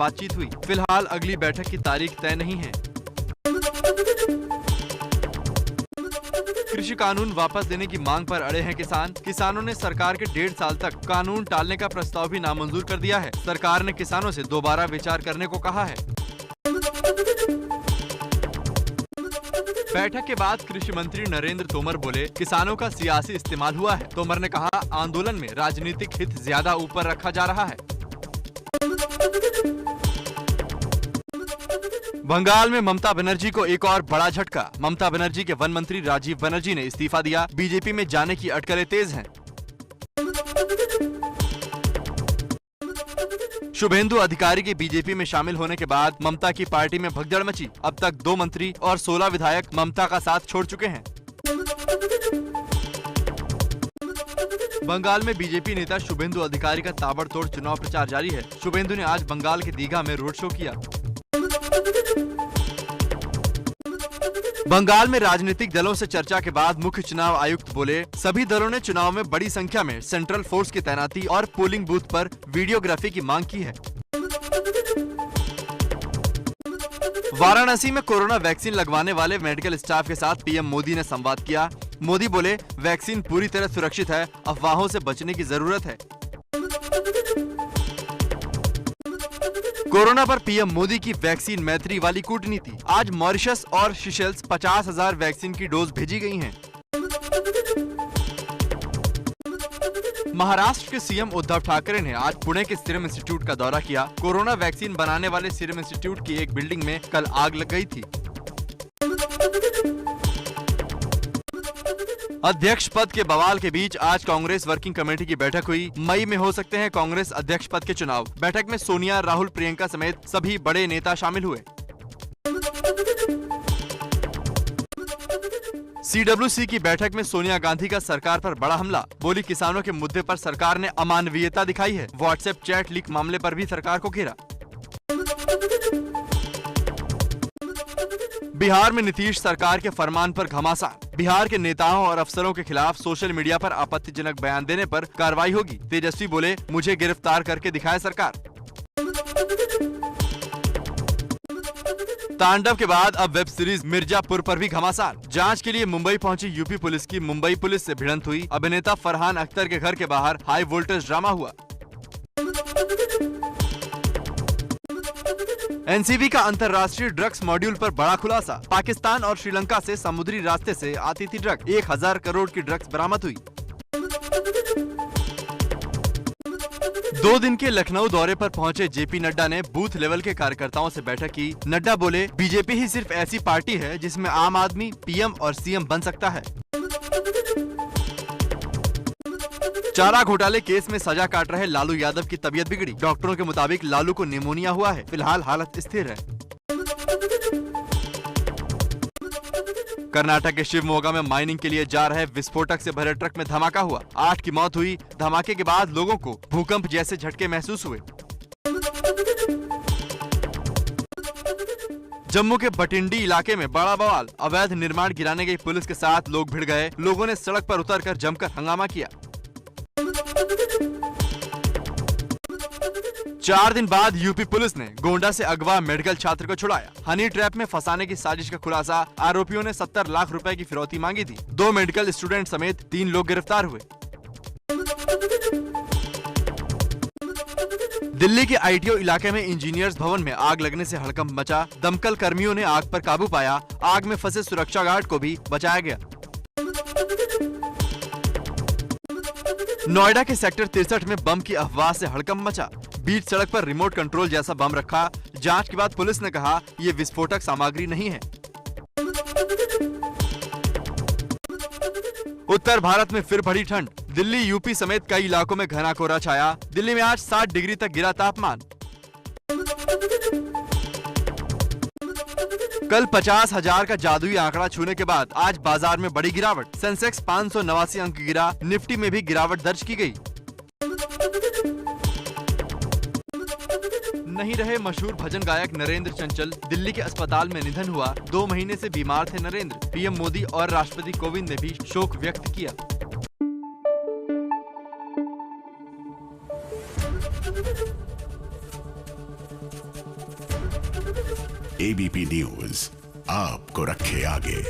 बातचीत हुई। फिलहाल अगली बैठक की तारीख तय नहीं है। कृषि कानून वापस लेने की मांग पर अड़े हैं किसान। किसानों ने सरकार के 1.5 साल तक कानून टालने का प्रस्ताव भी नामंजूर कर दिया है। सरकार ने किसानों से दोबारा विचार करने को कहा है। बैठक के बाद कृषि मंत्री नरेंद्र तोमर बोले, किसानों का सियासी इस्तेमाल हुआ है। तोमर ने कहा, आंदोलन में राजनीतिक हित ज्यादा ऊपर रखा जा रहा है। बंगाल में ममता बनर्जी को एक और बड़ा झटका। ममता बनर्जी के वन मंत्री राजीव बनर्जी ने इस्तीफा दिया। बीजेपी में जाने की अटकलें तेज हैं। शुभेंदु अधिकारी के बीजेपी में शामिल होने के बाद ममता की पार्टी में भगदड़ मची। अब तक 2 मंत्री और 16 विधायक ममता का साथ छोड़ चुके हैं। बंगाल में बीजेपी नेता शुभेंदु अधिकारी का ताबड़तोड़ चुनाव प्रचार जारी है। शुभेंदु ने आज बंगाल के दीघा में रोड शो किया। बंगाल में राजनीतिक दलों से चर्चा के बाद मुख्य चुनाव आयुक्त बोले, सभी दलों ने चुनाव में बड़ी संख्या में सेंट्रल फोर्स की तैनाती और पोलिंग बूथ पर वीडियोग्राफी की मांग की है। वाराणसी में कोरोना वैक्सीन लगवाने वाले मेडिकल स्टाफ के साथ पीएम मोदी ने संवाद किया। मोदी बोले, वैक्सीन पूरी तरह सुरक्षित है, अफवाहों से बचने की जरूरत है। कोरोना पर पीएम मोदी की वैक्सीन मैत्री वाली कूटनीति। आज मॉरिशस और सीशेल्स 50,000 वैक्सीन की डोज भेजी गई हैं। महाराष्ट्र के सीएम उद्धव ठाकरे ने आज पुणे के सीरम इंस्टीट्यूट का दौरा किया। कोरोना वैक्सीन बनाने वाले सीरम इंस्टीट्यूट की एक बिल्डिंग में कल आग लग गई थी। अध्यक्ष पद के बवाल के बीच आज कांग्रेस वर्किंग कमेटी की बैठक हुई। मई में हो सकते हैं कांग्रेस अध्यक्ष पद के चुनाव। बैठक में सोनिया, राहुल, प्रियंका समेत सभी बड़े नेता शामिल हुए। CWC की बैठक में सोनिया गांधी का सरकार पर बड़ा हमला। बोली, किसानों के मुद्दे पर सरकार ने अमानवीयता दिखाई है। व्हाट्सएप चैट लीक मामले पर भी सरकार को घेरा। बिहार में नीतीश सरकार के फरमान पर घमासान। बिहार के नेताओं और अफसरों के खिलाफ सोशल मीडिया पर आपत्तिजनक बयान देने पर कार्रवाई होगी। तेजस्वी बोले, मुझे गिरफ्तार करके दिखाए सरकार। तांडव के बाद अब वेब सीरीज मिर्जापुर पर भी घमासान। जांच के लिए मुंबई पहुंची यूपी पुलिस की मुंबई पुलिस से भिड़ंत हुई। अभिनेता फरहान अख्तर के घर के बाहर हाई वोल्टेज ड्रामा हुआ। एनसीबी का अंतर्राष्ट्रीय ड्रग्स मॉड्यूल पर बड़ा खुलासा। पाकिस्तान और श्रीलंका से समुद्री रास्ते से आती थी ड्रग्स। 1000 करोड़ की ड्रग्स बरामद हुई। 2 दिन के लखनऊ दौरे पर पहुंचे जेपी नड्डा ने बूथ लेवल के कार्यकर्ताओं से बैठक की। नड्डा बोले, बीजेपी ही सिर्फ ऐसी पार्टी है जिसमें आम आदमी पीएम और सीएम बन सकता है। चारा घोटाले केस में सजा काट रहे लालू यादव की तबीयत बिगड़ी। डॉक्टरों के मुताबिक लालू को निमोनिया हुआ है। फिलहाल हालत स्थिर है। कर्नाटक के शिवमोगा में माइनिंग के लिए जा रहे विस्फोटक से भरे ट्रक में धमाका हुआ। 8 की मौत हुई। धमाके के बाद लोगों को भूकंप जैसे झटके महसूस हुए। जम्मू के बटिंडी इलाके में बड़ा बवाल। अवैध निर्माण गिराने गई पुलिस के साथ लोग भिड़ गए। लोगों ने सड़क पर उतरकर जमकर हंगामा किया। 4 दिन बाद यूपी पुलिस ने गोंडा से अगवा मेडिकल छात्र को छुड़ाया। हनी ट्रैप में फंसाने की साजिश का खुलासा। आरोपियों ने 70 लाख रुपए की फिरौती मांगी थी। 2 मेडिकल स्टूडेंट समेत 3 लोग गिरफ्तार हुए। दिल्ली के आईटीओ इलाके में इंजीनियर्स भवन में आग लगने से हड़कंप मचा। दमकल कर्मियों ने आग पर काबू पाया। आग में फंसे सुरक्षा गार्ड को भी बचाया गया। नोएडा के सेक्टर 63 में बम की अफवाह से हड़कंप मचा। बीच सड़क पर रिमोट कंट्रोल जैसा बम रखा। जांच के बाद पुलिस ने कहा, ये विस्फोटक सामग्री नहीं है। उत्तर भारत में फिर बढ़ी ठंड। दिल्ली, यूपी समेत कई इलाकों में घना कोहरा छाया। दिल्ली में आज 60 डिग्री तक गिरा तापमान। कल 50,000 का जादुई आंकड़ा छूने के बाद आज बाजार में बड़ी गिरावट। सेंसेक्स 589 अंक गिरा। निफ्टी में भी गिरावट दर्ज की गई। नहीं रहे मशहूर भजन गायक नरेंद्र चंचल। दिल्ली के अस्पताल में निधन हुआ। 2 महीने से बीमार थे नरेंद्र। पीएम मोदी और राष्ट्रपति कोविंद ने भी शोक व्यक्त किया। एबीपी न्यूज आपको रखे आगे।